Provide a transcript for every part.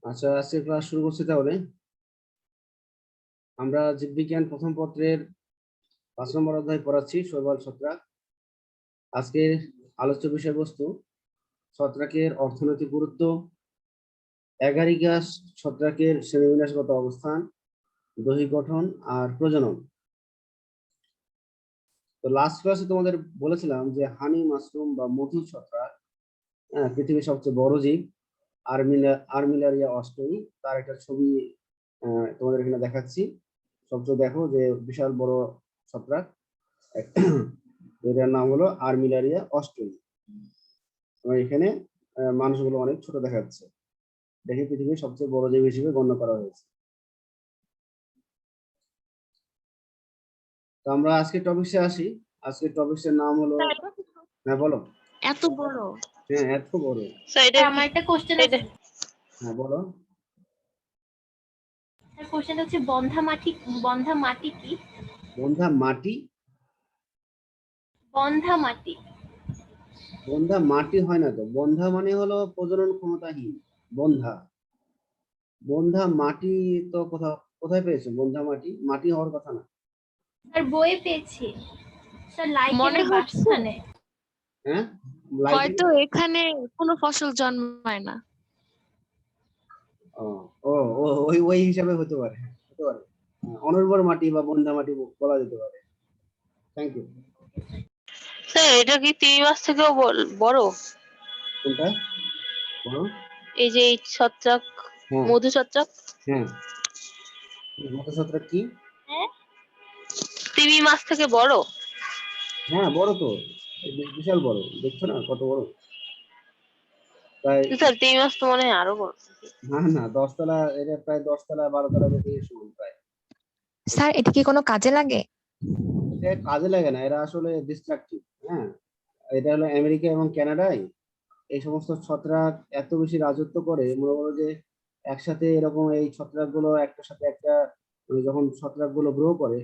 আচ্ছা, আজকে ক্লাস শুরু করছি তাহলে। আমরা জীববিজ্ঞান প্রথম পত্রের 5 নম্বর অধ্যায় পড়াচ্ছি, শৈবাল ছত্রাক। আজকের আলোচ্য বিষয়বস্তু ছত্রাকের অর্থনৈতিক গুরুত্ব, অ্যাগারিকাস ছত্রাকের শ্রেণীবিন্যাসগত অবস্থান, দৈহিক গঠন আর প্রজনন। তো লাস্ট ক্লাসে তোমাদের বলেছিলাম যে হানি মাশরুম বা মধু ছত্রাক পৃথিবীর সবচেয়ে বড় জীব। আর্মিলারিয়া অস্ট্রেই, তার একটা ছবি তোমাদের এখানে দেখাচ্ছি। সবচেয়ে দেখো যে বিশাল বড় ছত্রাক, এটার নাম হলো আর্মিলারিয়া অস্ট্রেই। এখানে মানুষগুলো অনেক ছোট দেখা যাচ্ছে, দেখে পৃথিবীর সবচেয়ে বড় জীব হিসেবে গণ্য করা হয়েছে। তো আমরা আজকে টপিকসে আসি। আজকের টপিকসের নাম হলো, হ্যাঁ বলো। এত বড়? হ্যাঁ, এত বড়। আমার একটা কোশ্চেন আছে। হ্যাঁ বলো। স্যার কোশ্চেন হচ্ছে বন্ধা মাটি কি? বন্ধা মাটি? বন্ধা মাটি বন্ধা মাটি হয় না তো। বন্ধা মানে হলো প্রজনন ক্ষমতাহীন। বন্ধা বন্ধা মাটি তো কোথায় পেয়েছো? বন্ধা মাটি মাটি হওয়ার কথা না। স্যার বইয়ে পেয়েছি স্যার, মনে লাইকেনের হচ্ছে মাঝখানে। হ্যাঁ, হয়তো এখানে কোনো ফসল জন্মায় না। ও ও ও, ওই ওই হিসাবে হতে পারে, হতে পারে। অনুর্বর মাটি বা বন্ধা মাটি বলা যেতে পারে। Thank you. স্যার এটা কি 3 মাস থেকেও বড়? কোনটা বলো? এই যে এই ছত্রাক, হ্যাঁ মধু ছত্রাক। হ্যাঁ, মধু ছত্রাক কি? হ্যাঁ 3 মাস থেকে বড়? হ্যাঁ বড় তো, বিশাল বড়, দেখছো না কত বড়? প্রায় স্যার 3 মাস তো মনে হয় আরো বড়। না না, 10 তলা, এটা প্রায় 10 তলা 12 তলা বেশি সমান প্রায়। স্যার এটা কি কোনো কাজে লাগে? এটা কাজে লাগে না, এরা আসলে ডিস্ট্রাকটিভ। হ্যাঁ, এটা হলো আমেরিকা এবং কানাডায় এই সমস্ত ছত্রাক এত বেশি রাজত্ব করে। মনে করো যে একসাথে এরকম এই ছত্রাক গুলো একটার সাথে একটা, মানে যখন ছত্রাক গুলো গ্রো করে,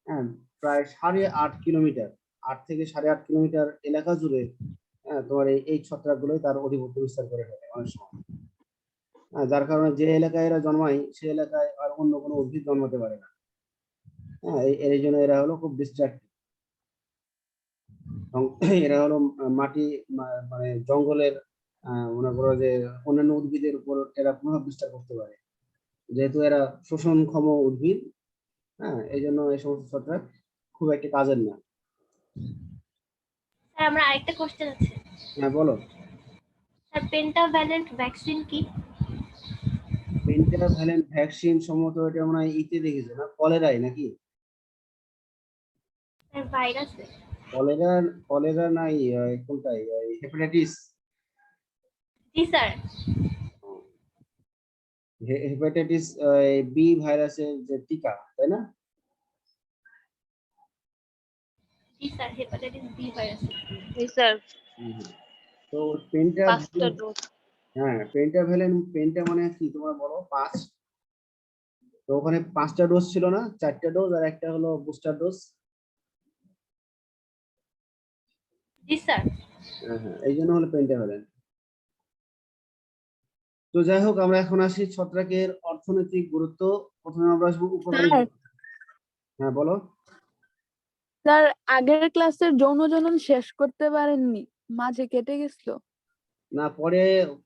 হ্যাঁ, প্রায় 8.5 কিলোমিটার, 8 থেকে 8.5 কিলোমিটার এলাকা জুড়ে, হ্যাঁ, তোমার এই ছত্রাক গুলোই তার আধিপত্য বিস্তার করে ফেলে অনেক সময়। যার কারণে যে এলাকায় এরা জন্মায় সেই এলাকায় আর অন্য কোনো উদ্ভিদ জন্মাতে পারে না। হ্যাঁ, এই জন্য এরা হলো খুব ডিস্ট্রাক্টিভ। এরা হলো মাটি, মানে জঙ্গলের, মনে করো যে অন্যান্য উদ্ভিদের উপর এরা প্রভাব বিস্তার করতে পারে, যেহেতু এরা শোষণক্ষম উদ্ভিদ। হ্যাঁ, এই জন্য এই সমস্ত ছত্রাক খুব একটা কাজের না। স্যার আমার আরেকটা কোশ্চেন আছে। হ্যাঁ বলো। স্যার পেন্টাভ্যালেন্ট ভ্যাকসিন কি? পেন্টাভ্যালেন্ট ভ্যাকসিন সম্ভবত এটা মনে হয় ইতে দেখেছো না, কলেরায় নাকি? স্যার ভাইরাসে। কলেরা, কলেরা নাই, কোনটাই, হেপাটাইটিস। জি স্যার। হেপাটাইটিস বি ভাইরাসের যে টিকা, তাই না? জি স্যার, হেপাটাইটিস বি ভাইরাসে। জি স্যার, তো 5টা ডোজ। হ্যাঁ, পেন্টা মানে কি তোমার বলো? 5। তো ওখানে 5টা ডোজ ছিল না, 4টা ডোজ আর একটা হলো বুস্টার ডোজ। জি স্যার। হ্যাঁ, এই জন্য হলো পেন্টাভ্যালেন্ট। তো যাই হোক, আমরা এখন আসি ছত্রাকের অর্থনৈতিক গুরুত্ব। প্রথমে আমরা আসবো উপকারী। হ্যাঁ বলো। স্যার আগের ক্লাসের যৌন জনন শেষ করতে পারেননি, মাঝে কেটে গেছিল। না, পরে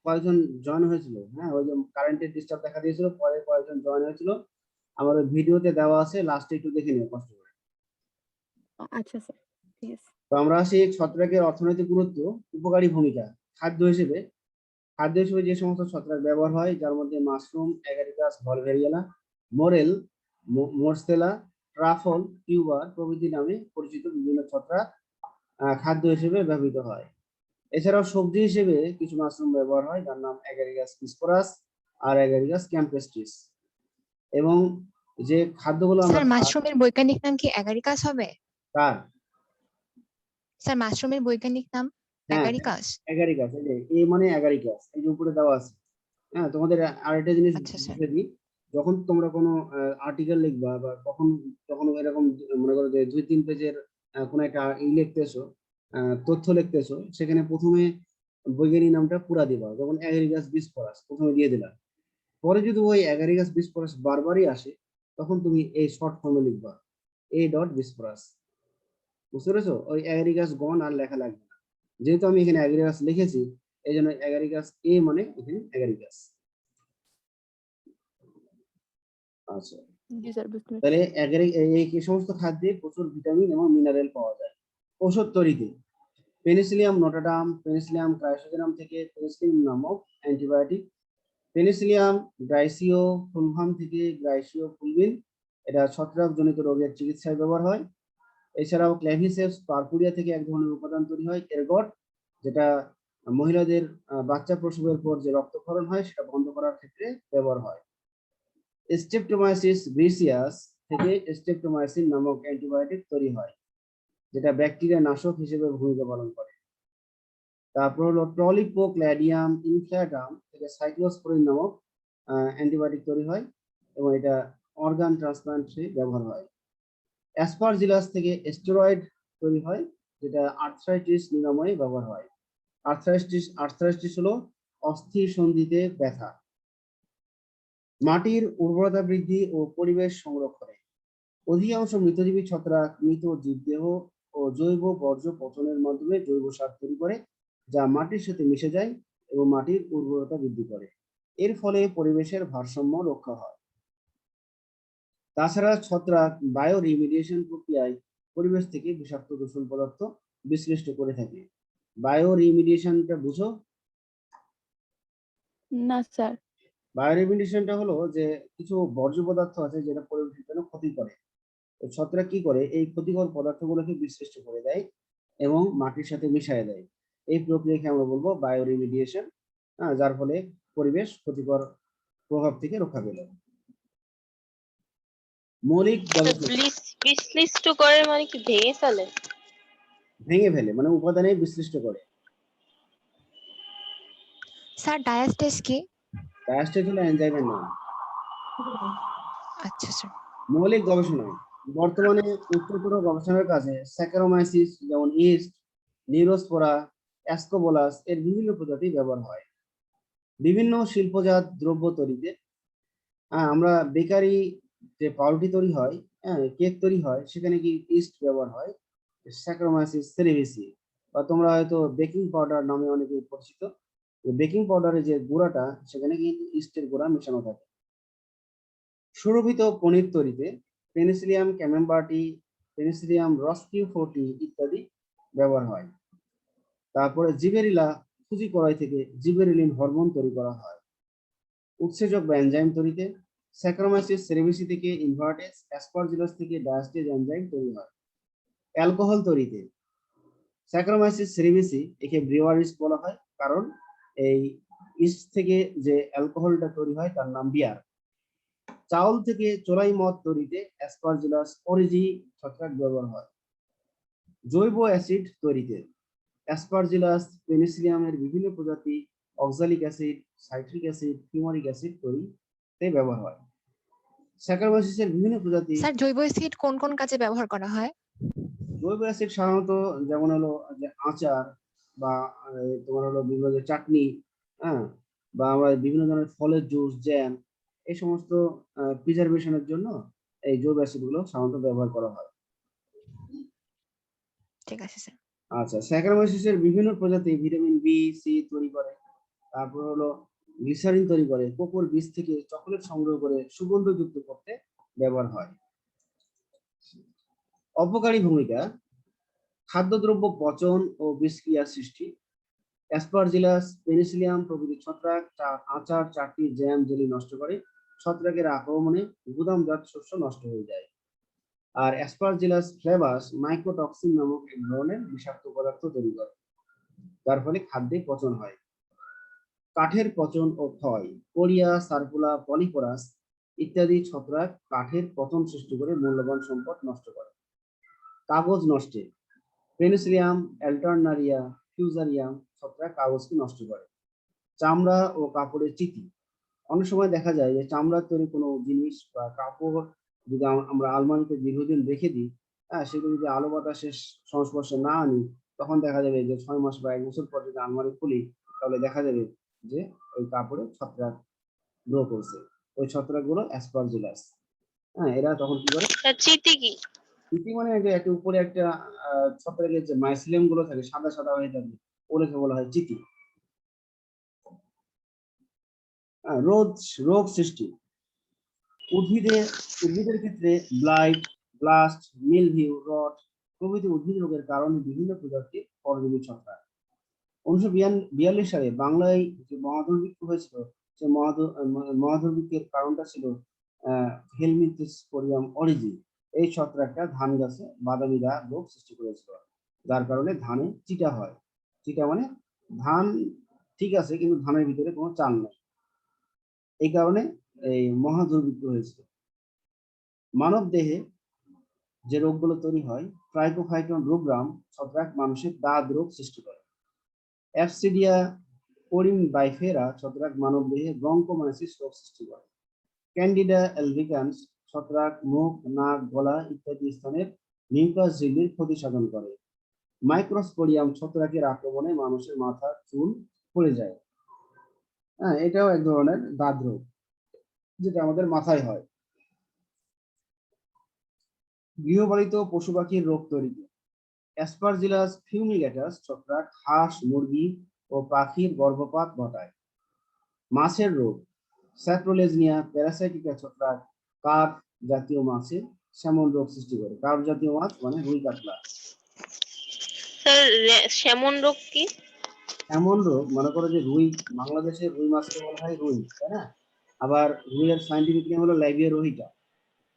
কয়েকজন জয়েন হয়েছিল। হ্যাঁ, ওই যে কারেন্টের ডিস্টার্ব দেখা দিয়েছিল, পরে কয়েকজন জয়েন হয়েছিল। আমার ওই ভিডিওতে দেওয়া আছে, লাস্টে একটু দেখে নিও কষ্ট করে। আচ্ছা স্যার, ঠিক আছে। তো আমরা আসি ছত্রাকের অর্থনৈতিক গুরুত্ব, উপকারী ভূমিকা। খাদ্য হিসেবে যে সমস্ত ছত্রাক ব্যবহার হয়, যার মধ্যে মাশরুম, অ্যাগারিকাস ভলভেরিয়ানা, মোরেল, মোরসেলা, ট্রাফল, টিউবার প্রভৃতি নামে পরিচিত বিভিন্ন ছত্রাক খাদ্য হিসেবে ব্যবহৃত হয়। এছাড়াও সবজি হিসেবে কিছু মাশরুম ব্যবহার হয়, যার নাম অ্যাগারিকাস পিসকোরাস আর অ্যাগারিকাস ক্যাম্পেস্ট্রিস। এবং যে খাদ্যগুলো আমরা, স্যার মাশরুমের বৈজ্ঞানিক নাম কি অ্যাগারিকাস হবে? তার, স্যার মাশরুমের বৈজ্ঞানিক নাম হ্যাঁ অ্যাগারিকাস। অ্যাগারিকাস, এই যে এ মানে অ্যাগারিকাস, এই যে উপরে দেওয়া আছে। হ্যাঁ, তোমাদের আরেকটা জিনিস আচ্ছা স্যার। বুঝে দিই। যখন তোমরা কোনো আর্টিকেল লিখবা বা কখনো এরকম, মনে করো যে 2-3 পেজের কোনো একটা লিখতেছো, তথ্য লিখতেছো, সেখানে প্রথমে বৈজ্ঞানিক নামটা পুরা দিবা। যেমন অ্যাগারিকাস বিস্পোরাস প্রথমে দিয়ে দিলা, পরে যদি ওই অ্যাগারিগাস বিস্পোরাস বারবারই আসে, তখন তুমি এই শর্ট ফর্মে লিখবা এ ডট বিস্পোরাস। বুঝতে পেরেছো? ওই অ্যাগারিগাস গন আর লেখা লাগবে না, যেহেতু আমি এখানে অ্যাগারিগাস লিখেছি এই জন্য অ্যাগারিগাস এ মানে এখানে অ্যাগারিগাস। আচ্ছা, জি স্যার, বুঝতে পেরেছি। তাহলে এই সমস্ত খাদ্যে প্রচুর ভিটামিন এবং মিনারেল পাওয়া যায়। ওষুধ তৈরিতে পেনিসিলিয়াম নোটাটাম, পেনিসিলিয়াম ক্রাইসোজেনাম থেকে পেনিসিলিন নামক অ্যান্টিবায়োটিক, পেনিসিলিয়াম গ্রাইসিও ফুলভাম থেকে গ্রাইসিও ফুলভিন, এটা ছত্রাকজনিত রোগের চিকিৎসায় ব্যবহার হয়। এছাড়াও ক্ল্যাভিসেপস পারপুরিয়া থেকে এক ধরনের উপাদান তৈরি হয় এরগট, যেটা মহিলাদের বাচ্চা প্রসবের পর যে রক্তক্ষরণ হয় সেটা বন্ধ করার ক্ষেত্রে ব্যবহার হয়। স্ট্রেপ্টোমাইসিস গ্রিসিয়াস থেকে স্ট্রেপ্টোমাইসিন নামক অ্যান্টিবায়োটিক তৈরি হয়, যেটা ব্যাকটেরিয়া নাশক হিসেবে ভূমিকা পালন করে। তারপর হলো ট্রলিপোক্ল্যাডিয়াম ইনফ্ল্যাটাম থেকে সাইক্লোস্পোরিন নামক অ্যান্টিবায়োটিক তৈরি হয় এবং এটা অর্গান ট্রান্সপ্লান্টে ব্যবহার হয়। অ্যাসপারজিলাস থেকে স্টেরয়েড তৈরি হয়, যেটা আর্থ্রাইটিস নিরাময়ে ব্যবহার হয়। আর্থ্রাইটিস হলো অস্থি সন্ধিতে ব্যথা। মাটির উর্বরতা বৃদ্ধি ও পরিবেশ সংরক্ষণে অধিকাংশ মৃতজীবী ছত্রাক মৃত জীবদেহ ও জৈব বর্জ্য পচনের মাধ্যমে জৈব সার তৈরি করে, যা মাটির সাথে মিশে যায় এবং মাটির উর্বরতা বৃদ্ধি করে। এর ফলে পরিবেশের ভারসাম্য রক্ষা হয়। তাছাড়া ছত্রাক বায়ো রিমিডিয়েশন প্রক্রিয়ায় পরিবেশ থেকে বিষাক্ত দূষণ পদার্থ বিশ্লিষ্ট করে থাকে। বায়ো রিমিডিয়েশনটা বুঝো? না স্যার। বায়ো রিমিডিয়েশনটা হলো যে কিছু বর্জ্য পদার্থ আছে যেটা পরিবেশের জন্য ক্ষতি করে, তো ছত্রাক কি করে এই ক্ষতিকর পদার্থগুলোকে বিশ্লিষ্ট করে দেয় এবং মাটির সাথে মিশিয়ে দেয়। এই প্রক্রিয়াকে আমরা বলবো বায়ো রিমিডিয়েশন, যার ফলে পরিবেশ ক্ষতিকর প্রভাব থেকে রক্ষা পেল। মৌলিক গবেষণা বিশ্লিষ্ট করে মানে কি ভেঙে ফেলে? ভেঙে ফেলে মানে উপাদানে বিশ্লিষ্ট করে। স্যার ডায়াস্টেস কি? ডায়াস্টেজ হলো এনজাইমের নাম। আচ্ছা স্যার। মৌলিক গবেষণায় বর্তমানে উচ্চতর গবেষণার কাজে স্যাকারোমাইসিস যেমন ইস্ট, নিউরোস্পোরা, অ্যাসকোবোলাস এর বিভিন্ন প্রজাতি ব্যবহার হয়। বিভিন্ন শিল্পজাত দ্রব্য তৈরিতে আমরা বেকারি যে পাউরুটি তৈরি হয়, কেক তৈরি হয়, সেখানে কি ইস্ট ব্যবহার হয়, স্যাকারোমাইসিস সেরেভিসি, বা তোমরা হয়তো বেকিং পাউডার নামে অনেকে পরিচিত। বেকিং পাউডারের যে গুঁড়াটা সেখানে কিন্তু ইস্টের গুঁড়া মেশানো থাকে। সুরভিত পনির তৈরিতে পেনিসিলিয়াম ক্যামেম্বার্টি, পেনিসিলিয়াম রসকিউফোর্টি ইত্যাদি ব্যবহার হয়। তারপরে জিবেরিলা ফুজিকোরাই থেকে জিবেরিলিন হরমোন তৈরি করা হয়। উৎসেচক বা এনজাইম তৈরিতে স্যাকারোমাইসিস সেরেভিসি থেকে ইনভার্টেস, অ্যাসপারজিলাস থেকে ডায়াস্টেজ এনজাইম তৈরি হয়। অ্যালকোহল তৈরিতে স্যাকারোমাইসিস সেরেভিসি একে ব্রিওয়ারিস্ট বলা হয়, কারণ এই ইস্ট থেকে যে অ্যালকোহলটা তৈরি হয় তার নাম বিয়ার। চাউল থেকে চোলাই মদ তৈরিতে অ্যাসপারজিলাস অরিজি ছত্রাক ব্যবহার হয়। জৈব অ্যাসিড তৈরিতে অ্যাসপারজিলাস পেনিসিলিয়ামের বিভিন্ন প্রজাতি, oxalic acid, citric acid, fumaric acid তৈরিতে ব্যবহার হয়। স্যাকারোমাইসিসের বিভিন্ন প্রজাতি। স্যার জৈব অ্যাসিড কোন কোন কাজে ব্যবহার করা হয়? জৈব অ্যাসিড সাধারণত যেমন হলো যে আচার বা তোমার হলো বিভিন্ন যে চাটনি, হ্যাঁ, বা আমরা বিভিন্ন ধরনের ফলের জুস, জ্যাম, এই সমস্ত প্রিজারভেশনের জন্য এই জৈব অ্যাসিড গুলো সাধারণত ব্যবহার করা হয়। ঠিক আছে স্যার। আচ্ছা, স্যাকারোমাইসিসের বিভিন্ন প্রজাতি ভিটামিন বি, সি তৈরি করে। তারপর হলো গ্লিসারিন তৈরি করে। কোকোর বীজ থেকে চকোলেট সংগ্রহ করে সুগন্ধযুক্ত করতে ব্যবহার হয়। অপকারী ভূমিকা খাদ্যদ্রব্য পচন ও বিষক্রিয়া সৃষ্টি। অ্যাসপারজিলাস, পেনিসিলিয়াম প্রভৃতি ছত্রাক আচার, চাটনি, জ্যাম, জেলি নষ্ট করে। ছত্রাকের আক্রমণে গুদামজাত শস্য নষ্ট হয়ে যায়। আর অ্যাসপারজিলাস ফ্লেভাস মাইক্রোটক্সিন নামক এক ধরনের বিষাক্ত পদার্থ তৈরি করে, যার ফলে খাদ্যে পচন হয়। কাঠের পচন ও ক্ষয়, কোরিয়া, সার্কুলা, পলিপোরাস ইত্যাদি ছত্রাক কাঠের পচন সৃষ্টি করে মূল্যবান সম্পদ নষ্ট করে। কাগজ নষ্টে পেনিসিলিয়াম অ্যাল্টারনারিয়া, ফিউজারিয়াম ছত্রাক কাগজকে নষ্ট করে। চামড়া ও কাপড়ের চিতি, অনেক সময় দেখা যায় যে চামড়ার তৈরি কোনো জিনিস বা কাপড় যদি আমরা আলমারিতে দীর্ঘদিন রেখে দিই, সেগুলো যদি আলো বাতাসের সংস্পর্শে না আনি, তখন দেখা যাবে যে 6 মাস বা 1 বছর পর যদি আলমারি খুলি তাহলে দেখা যাবে যে ওই কাপড়ে ছত্রাক গ্রো করছে। ওই ছত্রাকগুলো অ্যাসপারজিলাস। হ্যাঁ, এরা তখন কি করে, চিতি কি? চিটি মানে যে একটা উপরে একটা ছত্রাকের যে মাইসিলিয়াম গুলো থাকে সাদা সাদা হয়ে থাকে, ওগুলোকে বলা হয় চিটি। রোগ রোগ সৃষ্টি উদ্ভিদের ক্ষেত্রে ব্লাইট, ব্লাস্ট, মিলভিউ, রট প্রভৃতি উদ্ভিদ রোগের কারণে বিভিন্ন প্রজাতির পরজীবী ছত্রাক। 1942 সালে বাংলায় যে মহাদুর্ভিক্ষ হয়েছিল, সে মহাদুর্ভিক্ষের কারণটা ছিল হেলমিনথেসপোরিয়াম অরিজিন। এই ছত্রাকটা ধান গাছে বাদামি দাগ রোগ সৃষ্টি করেছিল, যার কারণে ধানে চিটা হয়। চিটা মানে ধান ঠিক আছে কিন্তু ধানের ভিতরে কোনো চাল নেই, এই কারণে এই মহাদুর্ভিক্ষ হয়েছিল। মানব দেহে যে রোগগুলো তৈরি হয়, ট্রাইকোফাইটন রোগগ্রাম ছত্রাক মানুষের দাঁত রোগ সৃষ্টি করে। অ্যাবসিডিয়া কোরিমবাইফেরা ছত্রাক মানব দেহে ব্রঙ্কোমাইসিস রোগ সৃষ্টি করে। ক্যান্ডিডা অ্যালবিকান্স ছত্রাক মুখ, নাক, গলা ইত্যাদি স্থানের মিউকাস ঝিল্লির ক্ষতি সাধন করে। মাইক্রোস্পোরিয়াম ছত্রাকের আক্রমণে মানুষের মাথার চুল পড়ে যায়। হ্যাঁ, এটাও এক ধরনের দাঁত রোগ যেটা আমাদের মাথায় হয়। গৃহপালিত পশু পাখির রোগ তৈরি। অ্যাসপারজিলাস ফিউমিগেটাস ছত্রাক হাঁস, মুরগি ও পাখির গর্ভপাত ঘটায়। মাছের রোগ, স্যাপ্রোলেজনিয়া প্যারাসাইটিকা ছত্রাক কার্প জাতীয় মাছের স্যামন রোগ সৃষ্টি করে। কার্প জাতীয় মাছ মানে রুই কাতলা। স্যার স্যামন রোগ কি? এমন রোগ মনে করো যে রুই, বাংলাদেশের রুই মাছকে বলা হয় রুই, তাই না? আবার রুইয়ের সাইন্টিফিক নেম হলো ল্যাবিয়া রোহিটা।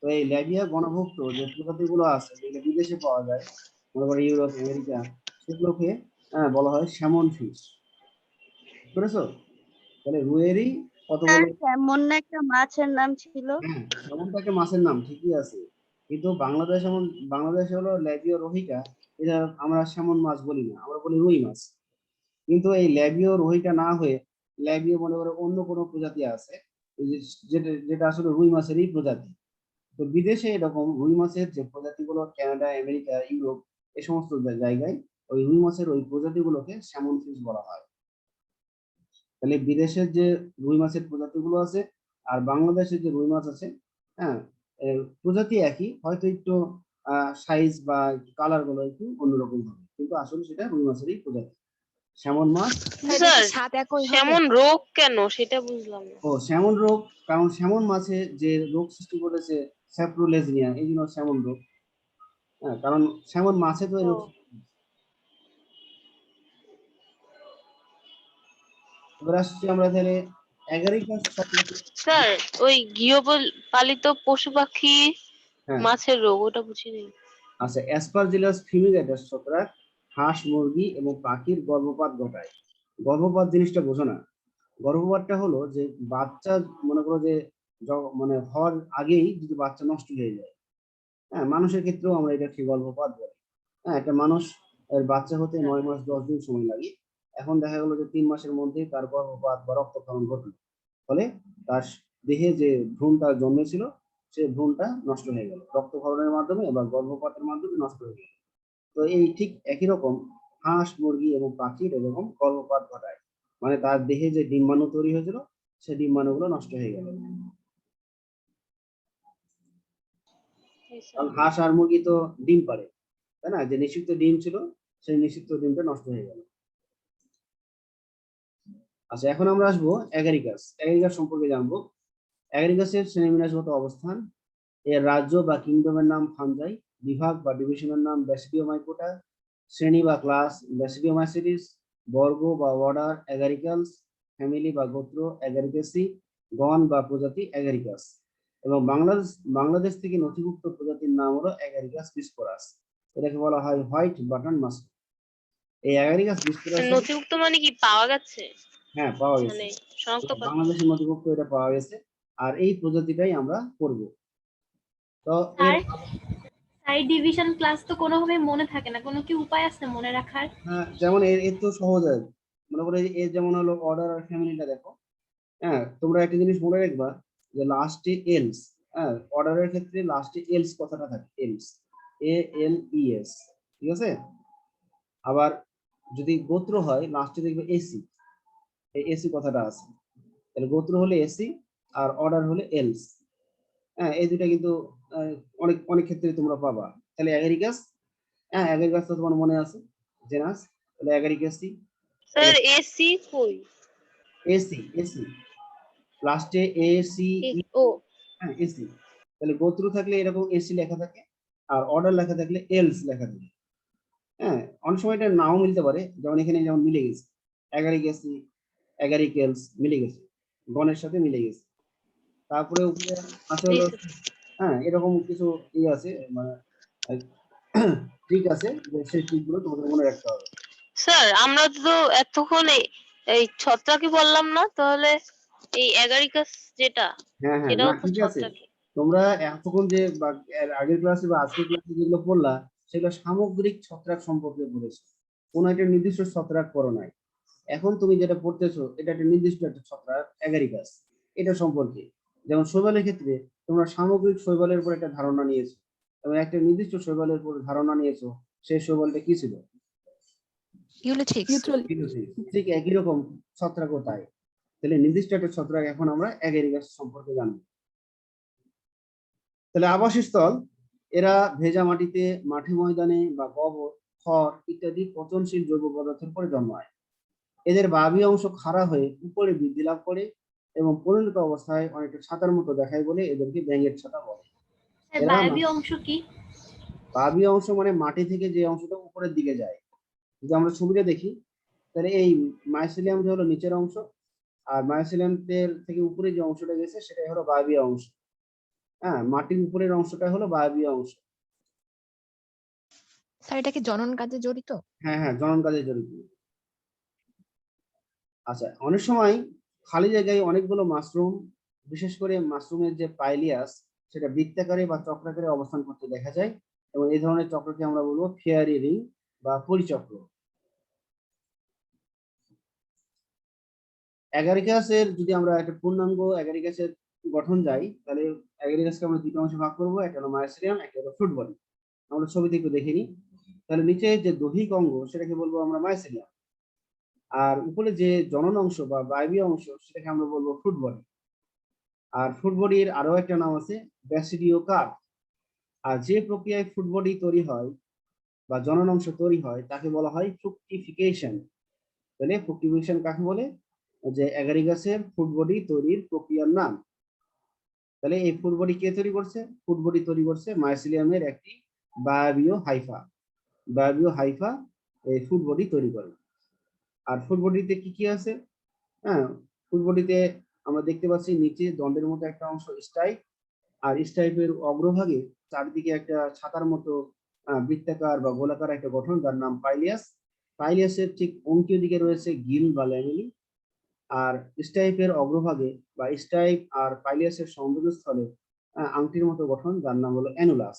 তো এই ল্যাবিয়া গণভুক্ত যে প্রজাতিগুলো আছে যেগুলো বিদেশে পাওয়া যায়, মনে করো ইউরোপ, আমেরিকা, সেগুলোকে বলা হয় স্যামন ফিশ। বুঝেছো? তাহলে রুইয়েরই কতগুলো, এমন একটা মাছের নাম ছিল। হ্যাঁ স্যামনটা একটা মাছের নাম ঠিকই আছে, কিন্তু বাংলাদেশে হলো ল্যাবিয়া রোহিটা, এটা আমরা স্যামন মাছ বলি না, আমরা বলি রুই মাছ। কিন্তু এই ল্যাবিও রোহিটা না হয়ে ল্যাবিও মনে করো অন্য কোনো প্রজাতি আছে যেটা যেটা আসলে রুই মাছেরই প্রজাতি। তো বিদেশে এরকম রুই মাছের যে প্রজাতিগুলো কানাডা, আমেরিকা, ইউরোপ এই সমস্ত জায়গায় ওই রুই মাছের ওই প্রজাতিগুলোকে স্যামন ফিশ বলা হয়। তাহলে বিদেশের যে রুই মাছের প্রজাতিগুলো আছে আর বাংলাদেশের যে রুই মাছ আছে, হ্যাঁ প্রজাতি একই, হয়তো একটু সাইজ বা কালার গুলো একটু অন্যরকম হবে, কিন্তু আসলে সেটা রুই মাছেরই প্রজাতি স্যামন মাছ। স্যার স্বাদ একই হবে? স্যামন রোগ কেন সেটা বুঝলাম না। ও স্যামন রোগ, কারণ স্যামন মাছে যে রোগ সৃষ্টি করেছে স্যাপ্রোলেজনিয়া, এই জন্য স্যামন রোগ। হ্যাঁ, কারণ স্যামন মাছে তো এই রোগ। এবার আসছি আমরা তাহলে অ্যাগারিকাস ছত্রাক। স্যার ওই গৃহপালিত পশু পাখি হ্যাঁ মাছের রোগ ওটা বুঝিনি। আচ্ছা, অ্যাসপারজিলাস ফিউমিগেটাস ছত্রাক হাঁস, মুরগি এবং পাখির গর্ভপাত ঘটায়। গর্ভপাত জিনিসটা বোঝো না। গর্ভপাতটা হলো যে বাচ্চা, মনে করো যে মানে হওয়ার আগেই যদি বাচ্চা নষ্ট হয়ে যায়। হ্যাঁ, মানুষের ক্ষেত্রেও আমরা এটাকে গর্ভপাত বলি। হ্যাঁ, একটা মানুষ এর বাচ্চা হতে 9 মাস 10 দিন সময় লাগে, এখন দেখা গেল যে 3 মাসের মধ্যেই তার গর্ভপাত বা রক্তক্ষরণ ঘটলো, ফলে তার দেহে যে ভ্রূণটা জন্মেছিল সে ভ্রূণটা নষ্ট হয়ে গেল, রক্তক্ষরণের মাধ্যমে বা গর্ভপাতের মাধ্যমে নষ্ট হয়ে গেল। তো এই ঠিক একই রকম হাঁস, মুরগি এবং পাখির এরকম গর্ভপাত ঘটায়, মানে তার দেহে যে ডিম্বাণু তৈরি হয়েছিল সেই ডিম্বাণুগুলো নষ্ট হয়ে গেল। কারণ হাঁস আর মুরগি তো ডিম পারে, তাই না? যে নিষিক্ত ডিম ছিল সেই নিষিক্ত ডিমটা নষ্ট হয়ে গেল। আচ্ছা, এখন আমরা আসবো অ্যাগারিকাস। অ্যাগারিকাস সম্পর্কে জানবো। অ্যাগারিকাসের শ্রেণীবিন্যাসগত অবস্থান, এর রাজ্য বা কিংডমের নাম ফানজাই, বিভাগ বা ডিভিশনের নাম ব্যাসিডিওমাইকোটা, শ্রেণী বা ক্লাস ব্যাসিডিওমাইসিটিস, বর্গ বা অর্ডার অ্যাগারিকালস, ফ্যামিলি বা গোত্র অ্যাগারিকাসি, গণ বা প্রজাতি অ্যাগারিকাস। এবং বাংলাদেশ থেকে নথিভুক্ত প্রজাতির নাম হলো অ্যাগারিকাস বিস্পোরাস। এটাকে বলা হয় হোয়াইট বাটন মাস্ক। এই অ্যাগারিকাস বিস্পোরাস, নথিভুক্ত মানে কি পাওয়া গেছে? হ্যাঁ পাওয়া গেছে, মানে শনাক্ত করা? বাংলাদেশের নথিভুক্ত এটা পাওয়া গেছে, আর এই প্রজাতিটাই আমরা করব। তো স্যার সাইড ডিভিশন ক্লাস তো কোনোভাবে মনে থাকে না, কোনো কি উপায় আছে মনে রাখার? যেমন এর তো সহজ আছে, মনে করো এর যেমন হলো অর্ডার আর ফ্যামিলিটা দেখো। হ্যাঁ, তোমরা একটা জিনিস মনে রাখবা যে লাস্টে এলস, হ্যাঁ অর্ডারের ক্ষেত্রে লাস্টে এলস কথাটা থাকে, এলস, ALES, ঠিক আছে? আবার যদি গোত্র হয় লাস্টে দেখবে এসি, এই এসি কথাটা আছে। তাহলে গোত্র হলে এসি, আর অর্ডার হলে এলস। হ্যাঁ, এই দুইটা কিন্তু অনেক অনেক ক্ষেত্রে তোমরা পাবা। তাহলে অ্যাগারিকাস, হ্যাঁ অ্যাগারিকাস তো তোমার মনে আছে জেনাস, তাহলে অ্যাগারিকাসই স্যার এসি কই? এসি, এসি লাস্টে এসি, ও হ্যাঁ এসি। তাহলে গোত্র থাকলে এরকম এসি লেখা থাকে, আর অর্ডার লেখা থাকলে এলস লেখা থাকে। হ্যাঁ, অনেক সময় এটা নাও মিলতে পারে, যেমন এখানে যেমন মিলে গেছে অ্যাগারিকাসি, অ্যাগারিকেলস মিলে গেছে, গণের সাথে মিলে গেছে। তারপরে উপরে আছে হলো, হ্যাঁ এরকম কিছু আছে, মানে ট্রিক আছে, যে সেই ট্রিকগুলো তোমাদের মনে রাখতে হবে। স্যার আমরা তো এতক্ষণ এই ছত্রাকই বললাম না, তাহলে এই অ্যাগারিকাস যেটা হ্যাঁ হ্যাঁ, সেটাও না তো ঠিক আছে। ছত্রাকই। তোমরা এতক্ষণ যে এর আগের ক্লাসে বা আজকের ক্লাসে যেগুলো পড়লা, সেগুলো সামগ্রিক ছত্রাক সম্পর্কে পড়েছো, কোনো একটা নির্দিষ্ট ছত্রাক পড়ো নাই। এখন তুমি যেটা পড়তেছো এটা একটা নির্দিষ্ট একটা ছত্রাক অ্যাগারিকাস, এটা সম্পর্কে। যেমন শৈবালের ক্ষেত্রে তোমরা সামগ্রিক শৈবালের উপর একটা ধারণা নিয়েছো, এবং একটা নির্দিষ্ট শৈবালের উপর ধারণা নিয়েছো, সেই শৈবালটা কি ছিল? ইউলোথ্রিক্স। ফিলোসিস। ঠিক একই রকম ছত্রাকও তাই। তাহলে নির্দিষ্ট একটা ছত্রাক এখন আমরা অ্যাগারিকাস সম্পর্কে জানবো। তাহলে আবাসস্থল, এরা ভেজা মাটিতে, মাঠে ময়দানে বা গোবর, খড় ইত্যাদি পচনশীল জৈব পদার্থের উপরে জন্মায়। এদের বায়বীয় অংশ খাড়া হয়ে উপরে বৃদ্ধি লাভ করে এবং পরিণত অবস্থায় অনেকটা ছাতার মতো দেখায় বলে এদেরকে ব্যাঙের ছাতা বলে। এরা বায়বীয় অংশ কি? বায়বীয় অংশ মানে মাটি থেকে যে অংশটা উপরের দিকে যায়। যদি আমরা ছবিটা দেখি, তাহলে এই মাইসিলিয়ামটা হলো নিচের অংশ, আর মাইসিলিয়ামের থেকে উপরে যে অংশটা গেছে সেটাই হলো বায়বীয় অংশ। হ্যাঁ, মাটির উপরের অংশটা হলো বায়বীয় অংশ। স্যার এটা কি জনন কাজে জড়িত? হ্যাঁ হ্যাঁ, জনন কাজে জড়িত। আচ্ছা, অনেক সময় খালি জায়গায় অনেকগুলো মাশরুম, বিশেষ করে মাশরুমের যে পাইলিয়াস, সেটা বৃত্তাকারে বা চক্রাকারে অবস্থান করতে দেখা যায়, এবং এই ধরনের চক্রকে আমরা বলবো ফেয়ারি রিং বা পরিচক্র। অ্যাগারিকাসের যদি আমরা একটা পূর্ণাঙ্গ অ্যাগারিকাসের গঠন যাই, তাহলে অ্যাগারিকাসকে আমরা দুটো অংশে ভাগ করবো, একটা হলো মায়োসিলিয়াম, একটা হলো ফ্রুট বডি। আমরা ছবিতে একটু দেখে নিই। তাহলে নিচে যে দৈহিক অঙ্গ সেটাকে বলবো আমরা মায়োসিলিয়াম, আর উপরে যে জনন অংশ বা বায়বীয় অংশ সেটাকে আমরা বলবো ফ্রুট বডি। আর ফ্রুট বডির আরো একটা নাম আছে ব্যাসিডিও কার্প। আর যে প্রক্রিয়ায় ফ্রুট বডি তৈরি হয় বা জনন অংশ তৈরি হয় তাকে বলা হয় ফ্রুকটিফিকেশন। তাহলে ফ্রুকটিফিকেশন কাকে বলে? যে অ্যাগারিকাসের ফ্রুট বডি তৈরির প্রক্রিয়ার নাম। তাহলে এই ফ্রুট বডি কে তৈরি করছে? ফ্রুট বডি তৈরি করছে মাইসিলিয়ামের একটি বায়বীয় হাইফা। বায়বীয় হাইফা এই ফ্রুট বডি তৈরি করে। আর ফ্রুট বডিতে কি কি আছে? হ্যাঁ, ফ্রুট বডিতে আমরা দেখতে পাচ্ছি নিচে দণ্ডের মতো একটা অংশ স্টাইপ, আর স্টাইপের অগ্রভাগে চারদিকে একটা ছাতার মতো বৃত্তাকার বা গোলাকার একটা গঠন, যার নাম পাইলিয়াস। পাইলিয়াসের ঠিক অঙ্কীয় দিকে রয়েছে গিল বা ল্যামেলি। আর স্টাইপের অগ্রভাগে বা স্টাইপ আর পাইলিয়াসের সংযোগস্থলে আংটির মতো গঠন, যার নাম হলো অ্যানুলাস।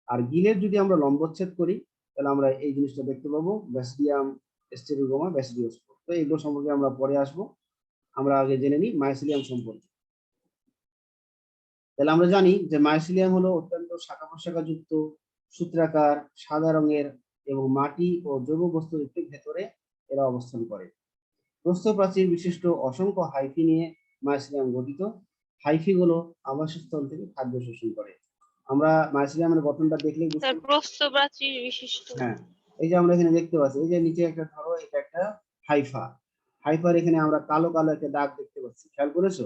আর গিলের যদি আমরা লম্বচ্ছেদ করি, তাহলে আমরা এই জিনিসটা দেখতে পাবো, ব্যাসিডিয়াম, স্টেরোগোমা, ব্যাসিডিওস্পোর। তো এইগুলো সম্পর্কে আমরা পরে আসবো। আমরা আগে জেনে নিই মাইসিলিয়াম সম্পর্কে। তাহলে আমরা জানি যে মাইসিলিয়াম হলো অত্যন্ত শাখা প্রশাখা যুক্ত, সূত্রাকার, সাদা রঙের এবং মাটি ও জৈব বস্তুর একটু ভেতরে এরা অবস্থান করে। প্রস্থপ্রাচীর বিশিষ্ট অসংখ্য হাইফি নিয়ে মাইসিলিয়াম গঠিত। হাইফিগুলো আবাসস্থল থেকে খাদ্য শোষণ করে। আমরা মাইসিলিয়ামের গঠনটা দেখলেই বুঝতে স্যার পারবো। প্রস্থপ্রাচীর বিশিষ্ট। হ্যাঁ, এই যে আমরা এখানে দেখতে পাচ্ছি, এই যে নিচে একটা ধরো, এটা একটা হাইফা। হাইফার এখানে আমরা কালো কালো একটা দাগ দেখতে পাচ্ছি, খেয়াল করেছো?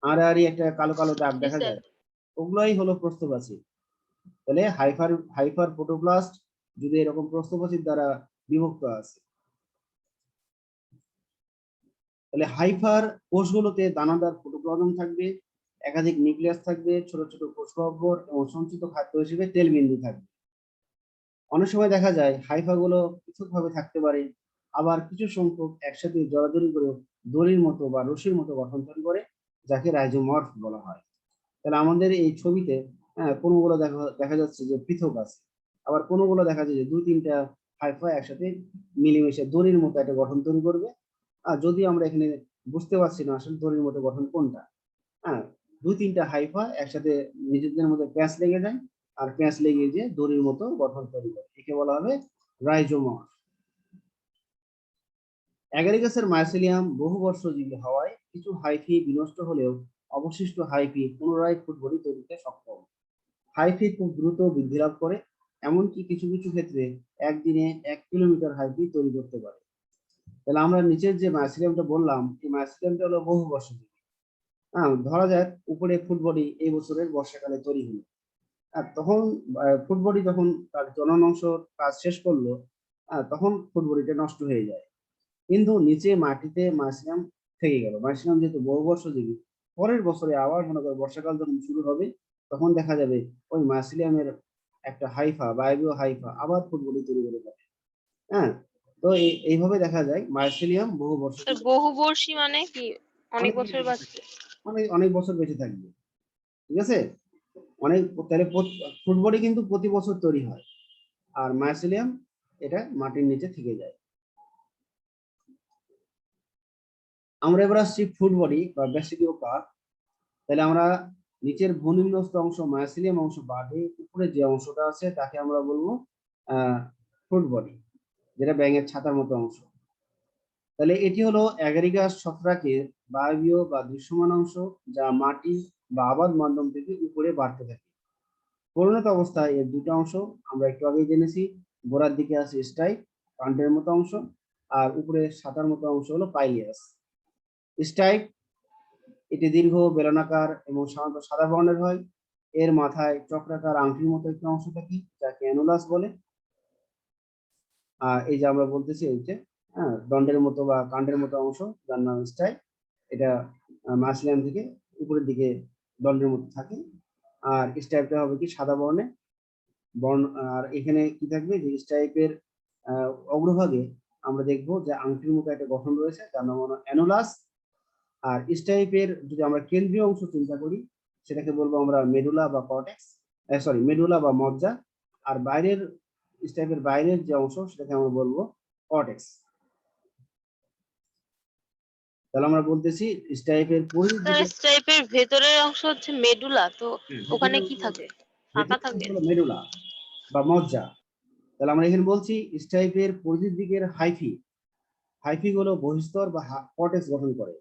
আড়াআড়ি একটা কালো কালো দাগ জি দেখা স্যার। যায়, ওগুলাই হলো প্রস্থপ্রাচীর। তাহলে হাইফার প্রোটোপ্লাস্ট যদি এরকম প্রস্থপ্রাচীর দ্বারা বিভক্ত আছে। তাহলে হাইফার কোষগুলোতে দানাদার প্রোটোপ্লাজম থাকবে, একাধিক নিউক্লিয়াস থাকবে, ছোট ছোট কোষ গহ্বর এবং সঞ্চিত খাদ্য হিসেবে তেল বিন্দু থাকবে। অনেক সময় দেখা যায় হাইফাগুলো পৃথকভাবে থাকতে পারে, আবার কিছু সংখ্যক একসাথে জড়াজড়ি করে দড়ির মতো বা রশির মতো গঠন তৈরি করে, যাকে রাইজোমর্ফ বলা হয়। তাহলে আমাদের এই ছবিতে কোনগুলো দেখা যাচ্ছে যে পৃথক আছে, আবার কোনগুলো দেখা যায় যে দুই তিনটা হাইফা একসাথে মিলেমিশে দড়ির মতো একটা গঠন তৈরি করবে। আর যদি আমরা এখানে বুঝতে পারছি না আসলে দড়ির মতো গঠন কোনটা। হ্যাঁ, দুই তিনটা হাইফা একসাথে নিজেদের মধ্যে প্যাঁচ লেগে যায়, আর প্যাঁচ লেগে যে দড়ির মতো গঠন তৈরি করে, একে বলা হবে রাইজোমর্ফ। অ্যাগারিকাসের মাইসেলিয়াম বহুবর্ষজীবী হওয়ায় কিছু হাইফি বিনষ্ট হলেও অবশিষ্ট হাইফি পুনরায় ফুটবডি তৈরিতে সক্ষম। হাইফি খুব দ্রুত বৃদ্ধি লাভ করে, এমনকি কিছু কিছু ক্ষেত্রে একদিনে 1 কিলোমিটার হাইফি তৈরি করতে পারে। তাহলে আমরা নিচের যে মাইসেলিয়ামটা বললাম, এই মাইসেলিয়ামটা হলো বহু বর্ষজীবী। ধরা যাক উপরে ফুটবডি এই বছরের বর্ষাকালে তৈরি হলো, আর তখন ফুটবডি যখন তার জনন অংশ কাজ শেষ করলো, তখন ফুটবডিটা নষ্ট হয়ে যায়। কিন্তু নিচে মাটিতে মাইসেলিয়াম থেকে গেল। মাইসেলিয়াম যেহেতু বহু বর্ষজীবী, পরের বছরে আবার মনে করো বর্ষাকাল যখন শুরু হবে, তখন দেখা যাবে ওই মাইসেলিয়ামের একটা হাইফা, বায়বীয় হাইফা আবার ফুটবডি তৈরি করে যাবে। তো এইভাবে দেখা যায় মাইসেলিয়াম বহু বর্ষ, বহুবর্ষী মানে কি অনেক বছর বাঁচবে? অনেক বছর বেঁচে থাকবে। ঠিক আছে, অনেক, তাহলে ফুটবডি কিন্তু প্রতি বছর তৈরি হয়, আর মাইসেলিয়াম এটা মাটির নিচে থেকে যায়। আমরা এবার আসছি ফুটবডি বা ব্যাসিডিও কার্প। তাহলে আমরা নিচের ভূনিম্নস্থ অংশ মাইসেলিয়াম অংশ বাদে উপরে যে অংশটা আছে তাকে আমরা বলবো ফুটবডি, যেটা ব্যাঙের ছাতার মতো অংশ। তাহলে এটি হলো অ্যাগারিকাস ছত্রাকের বায়বীয় বা দৃশ্যমান অংশ, যা মাটি বা আবাদ মাধ্যম থেকে উপরে বাড়তে থাকে। পরিণত অবস্থায় এর দুটো অংশ আমরা একটু আগেই জেনেছি। গোড়ার দিকে আছে স্টাইপ, কাণ্ডের মতো অংশ, আর উপরে ছাতার মতো অংশ হলো পাইলিয়াস। স্টাইপ এটি দীর্ঘ বেলনাকার এবং সাধারণত সাদা বর্ণের হয়। এর মাথায় চক্রাকার আংটির মতো একটি অংশ থাকে, যাকে অ্যানুলাস বলে। এই যে আমরা বলতেছি এই যে দণ্ডের মতো বা কাণ্ডের মতো অংশ, যার নাম স্টাইপ, এটা মাইসেলিয়াম থেকে উপরের দিকে দণ্ডের মতো থাকে। আর স্টাইপটা হবে কি সাদা বর্ণে বর্ণ। আর এখানে কি থাকবে, যে স্টাইপের অগ্রভাগে আমরা দেখবো যে আংটির মতো একটা গঠন রয়েছে, যার নাম হলো অ্যানুলাস। আর স্টাইপের যদি আমরা কেন্দ্রীয় অংশ চিন্তা করি, সেটাকে বলবো আমরা মেডুলা বা কর্টেক্স, মেডুলা বা মজ্জা। আর বাইরের স্টাইপের বাইরের যে অংশ সেটাকে আমরা বলবো কর্টেক্স। তাহলে আমরা বলতেছি স্টাইপের স্ট্রাইপের ভেতরের অংশ হচ্ছে মেডুলা, তো ওখানে কি থাকে? ফাঁকা থাকে? মেডুলা বা মজ্জা। তাহলে আমরা এখানে বলছি স্টাইপের পরিধির দিকের হাইফি গুলো বহিস্তর বা কর্টেক্স গঠন করে।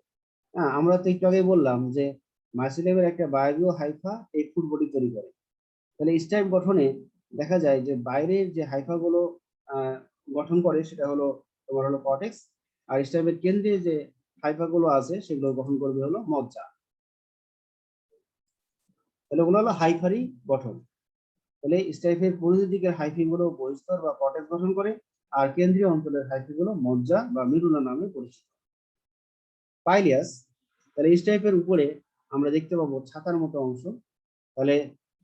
আমরা তো একটু আগে বললাম যে মাইসেলিয়ামের একটা বায়বীয় হাইফা এই ফুটবডি তৈরি করে। তাহলে স্টাইপ গঠনে দেখা যায় যে বাইরের যে হাইফা গুলো গঠন করে সেটা হলো তোমার হলো কর্টেক্স, আর স্টাইপের কেন্দ্রে যে হাইফা গুলো আছে সেগুলো গঠন করবে হলো মজ্জা। তাহলে ওগুলো হলো হাইফারি গঠন। তাহলে স্টাইপের পরিধির দিকের হাইফি গুলো বহিস্তর বা কর্টেক্স গঠন করে, আর কেন্দ্রীয় অঞ্চলের হাইফি গুলো মজ্জা বা মেডুলা নামে পরিচিত। পাইলিয়াস, তাহলে স্টাইপের উপরে আমরা দেখতে পাবো ছাতার মতো অংশ। তাহলে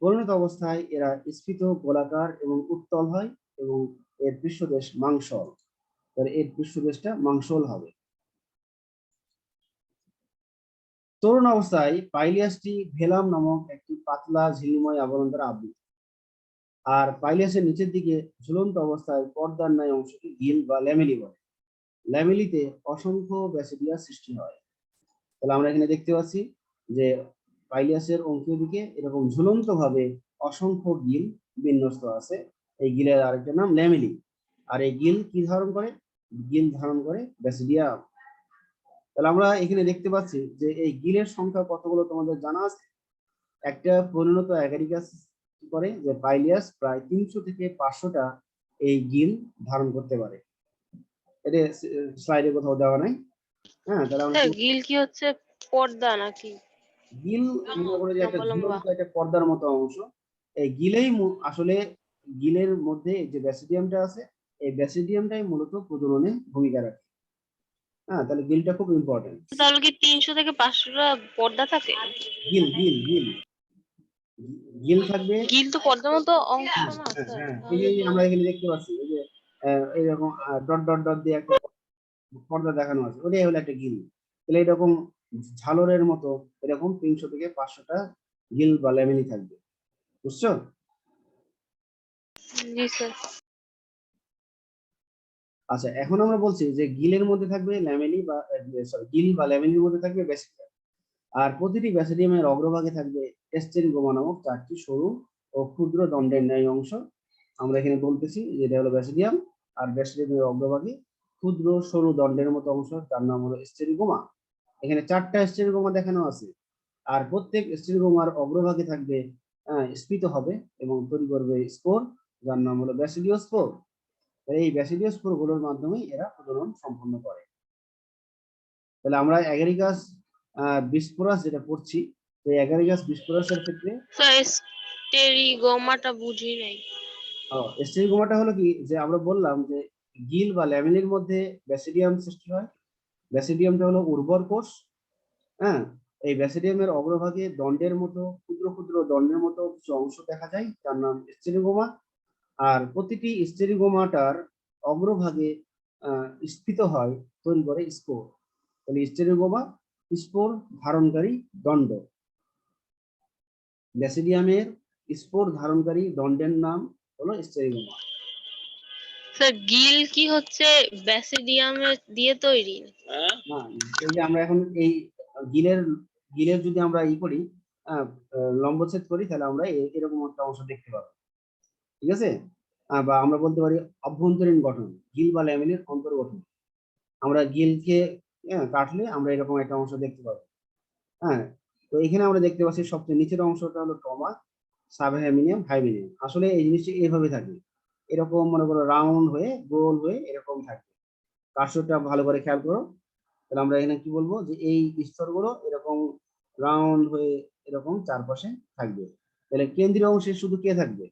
পরিণত অবস্থায় এরা স্ফীত, গোলাকার এবং উত্তল হয়, এবং এর পৃষ্ঠদেশ মাংসল। তাহলে এর পৃষ্ঠদেশটা মাংসল হবে। তরুণ অবস্থায় পাইলিয়াসটি ভেলাম নামক একটি পাতলা ঝিল্লিময় আবরণ দ্বারা আবৃত। আর পাইলিয়াসের নিচের দিকে ঝুলন্ত অবস্থায় পর্দার ন্যায় অংশটি গিল বা ল্যামেলি বলে। ল্যামেলিতে অসংখ্য ব্যাসিডিয়া সৃষ্টি হয়। তাহলে আমরা এখানে দেখতে পাচ্ছি যে পাইলিয়াসের অঙ্কীয় দিকে এরকম ঝুলন্ত ভাবে অসংখ্য গিল বিন্যস্ত আছে। এই গিলের আরেকটা নাম ল্যামেলি। আর এই গিল কি ধারণ করে? গিল ধারণ করে ব্যাসিডিয়া। তাহলে আমরা এখানে দেখতে পাচ্ছি যে এই গিলের সংখ্যা কতগুলো তোমাদের জানা আছে? একটা পরিণত অ্যাগারিকাস করে যে পাইলিয়াস প্রায় 300 থেকে 500টা এই গিল ধারণ করতে পারে। এটা স্লাইডে কোথাও দেওয়া নাই। তাহলে আমরা গিল কি হচ্ছে পর্দা নাকি? গিল মনে করে যে একটা ঝুলন্ত একটা পর্দার মতো অংশ। এই গিলেই আসলে গিলের মধ্যে যে ব্যাসিডিয়ামটা আছে, এই ব্যাসিডিয়ামটাই মূলত প্রজননে ভূমিকা রাখে। তাহলে গিলটা খুব ইম্পর্টেন্ট। তাহলে কি 300 থেকে 500টা পর্দা থাকে? গিল গিল গিল গিল থাকবে। গিল তো পর্দার মতো অংশ না? এই যে আমরা এখানে দেখতে পাচ্ছি এই যে এইরকম ডট ডট ডট দিয়ে একটা পর্দা দেখানো আছে, ওটাই হলো একটা গিল। তাহলে এরকম ঝালরের মতো এরকম 300 থেকে 500টা গিল বা ল্যামেলি থাকবে। বুঝছো? জি স্যার। আচ্ছা, এখন আমরা বলছি যে গিলের মধ্যে থাকবে ল্যামেলি বা গিল বা ল্যামেলির মধ্যে থাকবে ব্যাসিডিয়াম। আর প্রতিটি ব্যাসিডিয়ামের অগ্রভাগে থাকবে টেস্টেরিগোমা নামক 4টি সরু ও ক্ষুদ্র দণ্ডের ন্যায় অংশ। আমরা এখানে বলতেছি যে এটা হলো ব্যাসিডিয়াম, আর ব্যাসিডিয়ামের অগ্রভাগে ক্ষুদ্র সরু দণ্ডের মতো অংশ, যার নাম হলো স্টেরিগোমা। এখানে 4টা স্টেরিগোমা দেখানো আছে, আর প্রত্যেক স্টেরিগোমার অগ্রভাগে থাকবে স্ফীত হবে এবং তৈরি করবে স্পোর, যার নাম হলো ব্যাসিডিওস্পোর। এই ব্যাসিডিওস্পোর গুলোর মাধ্যমে এরা প্রজনন সম্পন্ন করে। তাহলে আমরা অ্যাগারিকাস বিস্পোরাস যেটা পড়ছি, এই অ্যাগারিকাস বিস্পোরাসের ক্ষেত্রে স্যার স্টেরিগোমাটা বুঝি নাই। স্টেরিগোমাটা হলো কি, যে আমরা বললাম যে গিল বা ল্যামেলির মধ্যে ব্যাসিডিয়াম সৃষ্টি হয়। ব্যাসিডিয়ামটা হলো উর্বর কোষ। হ্যাঁ, এই ব্যাসিডিয়ামের অগ্রভাগে দণ্ডের মতো ক্ষুদ্র ক্ষুদ্র দণ্ডের মতো কিছু অংশ দেখা যায়, যার নাম স্টেরিগোমা। আর প্রতিটি স্টেরিগোমাটার অগ্রভাগে স্ফীত হয়, তৈরি করে স্পোর। তাহলে স্টেরিগোমা স্পোর ধারণকারী দণ্ড। ব্যাসিডিয়ামের স্পোর ধারণকারী দণ্ডের নাম হলো স্টেরিগোমা। স্যার গিল কি হচ্ছে ব্যাসিডিয়ামের দিয়ে তৈরি? না, এই যে আমরা এখন এই গিলের গিলের যদি আমরা করি, লম্বচ্ছেদ করি, তাহলে আমরা এরকম একটা অংশ দেখতে পাবো। ঠিক আছে, বা আমরা বলতে পারি অভ্যন্তরীণ গঠন, গিল বা ল্যামেলির অন্তর্গঠন। আমরা গিলকে কাটলে আমরা এরকম একটা অংশ দেখতে পাবো। হ্যাঁ, তো এখানে আমরা দেখতে পাচ্ছি সবচেয়ে নিচের অংশটা হলো ট্রমা, সাবহ্যামিনিয়াম, হাইমিনিয়াম। আসলে এই জিনিসটি এইভাবে থাকে, এরকম মনে করো রাউন্ড হয়ে গোল হয়ে এরকম থাকে। কার্সরটা ভালো করে খেয়াল করো, তাহলে আমরা এখানে কি বলবো, যে এই স্তরগুলো এরকম রাউন্ড হয়ে এরকম চারপাশে থাকবে। তাহলে কেন্দ্রীয় অংশে শুধু কে থাকবে?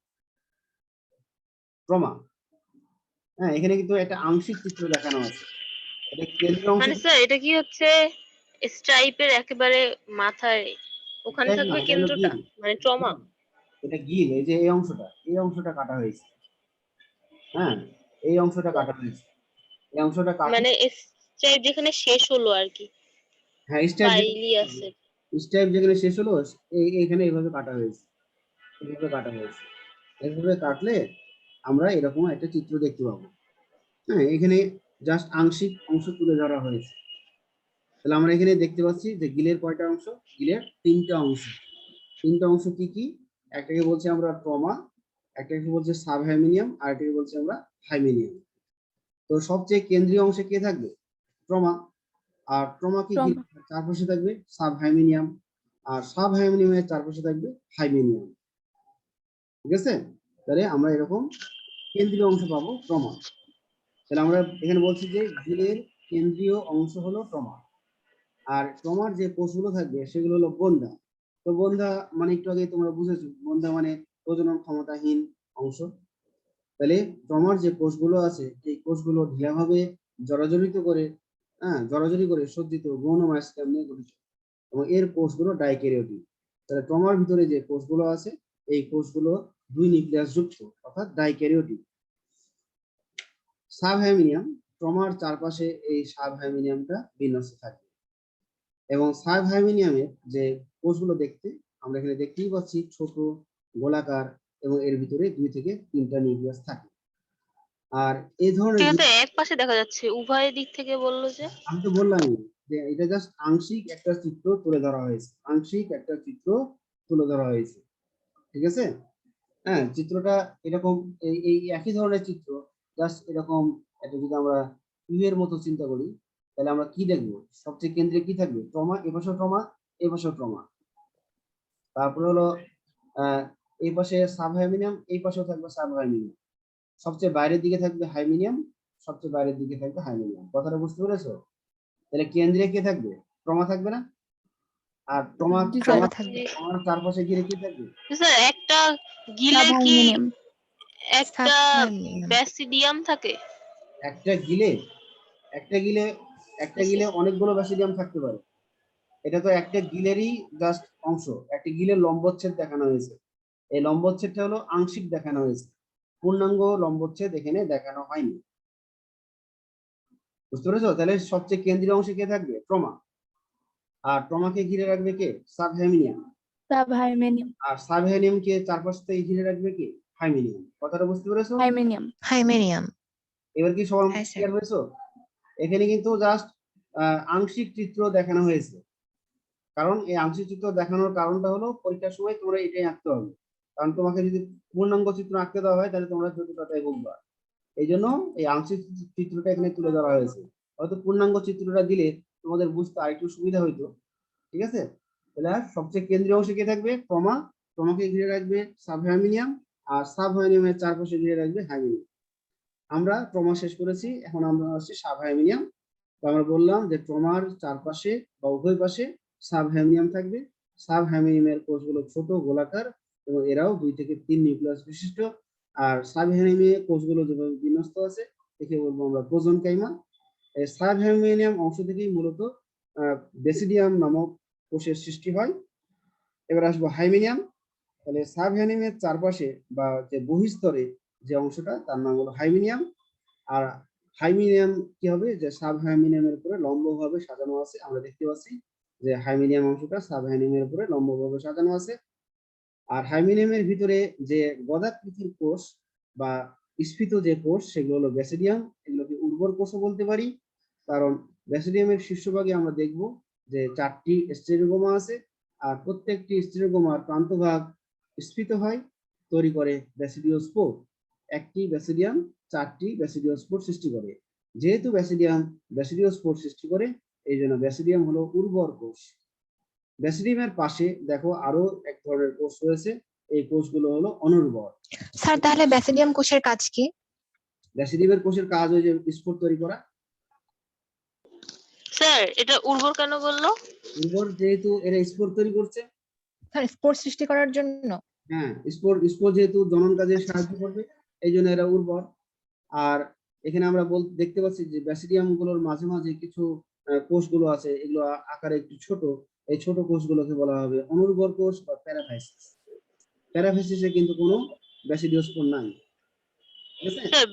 ট্রমা। হ্যাঁ, এখানে কিন্তু একটা আংশিক চিত্র দেখানো আছে। এটা কেন্দ্রীয় অংশ মানে স্যার এটা কি হচ্ছে স্ট্রাইপের একেবারে মাথায় ওখানে না, থাকবে এটা হলো কেন্দ্রটা, গিল। মানে ট্রমা? এটা গিল, এই যে এই অংশটা কাটা হয়েছে। হ্যাঁ, এই অংশটা কাটা হয়েছে, এই অংশটা কাটা। মানে স্ট্রাইপ যেখানে শেষ হলো আর কি, হ্যাঁ, পাইলিয়াসের। স্টাইপ যেখানে শেষ হলো, এইখানে এইভাবে কাটা হয়েছে, এইভাবে কাটা হয়েছে। এইভাবে কাটলে আমরা এরকম একটা চিত্র দেখতে পাবো। হ্যাঁ, এখানে জাস্ট আংশিক অংশ তুলে ধরা হয়েছে। তাহলে আমরা এখানে দেখতে পাচ্ছি যে গিলের কয়টা অংশ? গিলের 3টা অংশ। 3টা অংশ কি কি? একটাকে বলছি আমরা ট্রমা, একটাকে বলছে সাবহ্যামিনিয়াম, আর একটাকে বলছি আমরা হাইমিনিয়াম। তো সবচেয়ে কেন্দ্রীয় অংশে কে থাকবে? ট্রমা। আর ট্রমাকে ট্রমা। চারপাশে থাকবে সাবহ্যামিনিয়াম, আর সাবহ্যামিনিয়ামের চারপাশে থাকবে হাইমিনিয়াম। ঠিক আছে, তাহলে আমরা এরকম কেন্দ্রীয় অংশ পাবো ট্রমা। তাহলে আমরা এখানে বলছি যে গিলের কেন্দ্রীয় অংশ হলো ট্রমা, আর ট্রমার যে কোষগুলো থাকবে সেগুলো হলো বন্ধা। তো বন্ধা মানে একটু আগে তোমরা বুঝেছো, বন্ধা মানে প্রজনন ক্ষমতাহীন অংশ। তাহলে ট্রমার যে কোষগুলো আছে, এই কোষগুলো ঢিলাভাবে জরাজরিত করে জরাজরি করে সজ্জিত গৌণ মায়োস্কিয়াম নিয়ে গঠিত, এবং এর কোষগুলো ডাইক্যারিওটিক। তাহলে ট্রমার ভিতরে যে কোষগুলো আছে, এই কোষগুলো 2 নিউক্লিয়াস যুক্ত, অর্থাৎ ডাইক্যারিওটিক। সাবহ্যামিনিয়াম, ট্রমার চারপাশে এই সাবহ্যামিনিয়ামটা বিন্যস্ত থাকে, এবং সাবহ্যামিনিয়ামের যে কোষগুলো দেখতে আমরা এখানে দেখতেই পাচ্ছি ছোট গোলাকার, এবং এর ভিতরে 2 থেকে 3টা নিউক্লিয়াস থাকে। আর এই ধরনের ঠিক আছে, এক পাশে দেখা যাচ্ছে, উভয় দিক থেকে বললো যে। আমি তো বললামই যে এটা জাস্ট আংশিক একটা চিত্র তুলে ধরা হয়েছে, আংশিক একটা চিত্র তুলে ধরা হয়েছে। ঠিক আছে, হ্যাঁ, চিত্রটা এরকম, এই একই ধরনের চিত্র, জাস্ট এরকম একটা যদি আমরা ইউ এর মতো চিন্তা করি, তাহলে আমরা কি দেখবো? সবচেয়ে কেন্দ্রে কি থাকবে? ট্রমা, এপাশেও ট্রমা, এপাশেও ট্রমা। তারপরে হলো এই পাশে সাবহ্যামিনিয়াম, এই পাশেও থাকবে সাবহ্যামিনিয়াম। সবচেয়ে বাইরের দিকে থাকবে হাইমিনিয়াম, সবচেয়ে বাইরের দিকে থাকবে হাইমিনিয়াম। কথাটা বুঝতে পেরেছো? তাহলে কেন্দ্রে কে থাকবে? ট্রমা থাকবে না? আর ট্রমা জি স্যার। থাকবে। ট্রমার চারপাশে ঘিরে কি থাকবে? স্যার একটা গিলে কি সাবহারমোনিয়াম। একটা সাবহ্যামিনিয়াম। ব্যাসিডিয়াম থাকে? একটা গিলে একটা গিলে একটা গিলে অনেকগুলো ব্যাসিডিয়াম থাকতে পারে। এটা তো একটা গিলেরই জাস্ট অংশ, একটা গিলের লম্বচ্ছেদ দেখানো হয়েছে। এই লম্বচ্ছেদটা হলো আংশিক দেখানো হয়েছে, পূর্ণাঙ্গ লম্বচ্ছেদ এখানে দেখানো হয়নি। বুঝতে পেরেছো? তাহলে সবচেয়ে কেন্দ্রীয় অংশে কে থাকবে? ট্রমা। আর ট্রমাকে ঘিরে রাখবে কে? সাবহ্যামিনিয়াম। সাবহারমোনিয়াম। আর সাবহ্যামিনিয়ামকে চারপাশ থেকে ঘিরে রাখবে কে? হাইমিনিয়াম। কথাটা বুঝতে পেরেছো? হাইমেনিয়াম। হাইমেনিয়াম। এবার কি সবার হ্যাঁ, স্যার। ক্লিয়ার হয়েছে? এখানে কিন্তু জাস্ট আংশিক চিত্র দেখানো হয়েছে, কারণ এই আংশিক চিত্র দেখানোর কারণটা হলো পরীক্ষার সময় তোমরা এটাই আঁকতে হবে। কারণ তোমাকে যদি পূর্ণাঙ্গ চিত্র আঁকতে দেওয়া হয়, তাহলে তোমরা যতটাই বুঝবা। এই জন্য এই আংশিক চিত্রটা এখানে তুলে ধরা হয়েছে। হয়তো পূর্ণাঙ্গ চিত্রটা দিলে তোমাদের বুঝতে আরেকটু সুবিধা হইতো। ঠিক আছে, তাহলে আর সবচেয়ে কেন্দ্রীয় অংশে কি থাকবে? ট্রমা, ট্রমাকে ঘিরে রাখবে সাবহারমোনিয়াম, আর সাবহারমোনিয়ামের চারপাশে ঘিরে রাখবে হারমোনিয়াম। আমরা ট্রমা শেষ করেছি, এখন আমরা আসছি সাবহারমোনিয়াম। তো আমরা বললাম যে ট্রমার চারপাশে বা উভয় পাশে সাবহারমোনিয়াম থাকবে। সাবহারমোনিয়ামের কোষগুলো ছোট গোলাকার এবং এরাও 2 থেকে 3 নিউক্লিয়াস বিশিষ্ট। আর সাবহারমোনিয়ামের কোষগুলো যেভাবে বিন্যস্ত আছে একে বলবো আমরা প্রোজনকাইমা। এই সাবহারমোনিয়াম অংশ থেকেই মূলত বেসিডিয়াম নামক কোষের সৃষ্টি হয়। এবার আসবো হাইমেনিয়াম। তাহলে সাবহারমোনিয়ামের চারপাশে বা যে বহিস্তরে যে অংশটা তার নাম হলো হাইমেনিয়াম। আর হাইমেনিয়াম কি হবে? যে সাবহারমোনিয়ামের উপরে লম্বভাবে সাজানো আছে। আমরা দেখতে পাচ্ছি যে হাইমেনিয়াম অংশটা সাবহারমোনিয়ামের উপরে লম্বভাবে সাজানো আছে। আর হাইমেনিয়ামের ভিতরে যে গদাকৃতির কোষ বা স্ফীত যে কোষ সেগুলো হলো ব্যাসিডিয়াম। এগুলোকে উর্বর কোষও বলতে পারি, কারণ ব্যাসিডিয়ামের শীর্ষভাগে আমরা দেখব যে 4টি স্টেরোগোমা আছে, আর প্রত্যেকটি স্টেরোগোমার প্রান্তভাগ স্ফীত হয়, তৈরি করে ব্যাসিডিওস্পোর। একটি ব্যাসিডিয়াম 4টি ব্যাসিডিওস্পোর সৃষ্টি করে। যেহেতু ব্যাসিডিয়াম ব্যাসিডিওস্পোর সৃষ্টি করে, এই জন্য ব্যাসিডিয়াম হলো উর্বর কোষ। ব্যাসিডিয়ামের পাশে দেখো আরো এক ধরনের কোষ রয়েছে, এই কোষগুলো হলো অনুর্বর। স্যার তাহলে ব্যাসিডিয়াম কোষের কাজ কি? ব্যাসিডিয়ামের কোষের কাজ হয় যে স্পোর তৈরি করা। স্যার এটা উর্বর কেন বললো? উর্বর যেহেতু এরা স্পোর তৈরি করছে। স্যার স্পোর সৃষ্টি করার জন্য? হ্যাঁ, স্পোর যেহেতু জনন কাজে সাহায্য করবে এই জন্য এরা উর্বর। আর এখানে আমরা দেখতে পাচ্ছি যে ব্যাসিডিয়াম গুলোর মাঝে মাঝে কিছু কোষগুলো আছে, এগুলো আকারে একটু ছোট। এই ছোট কোষগুলোকে বলা হবে অনুর্বর কোষ বা প্যারাফাইসিস। প্যারাফাইসিসে কিন্তু কোনো ব্যাসিডিওস্পোর নাই। ঠিক আছে, স্যার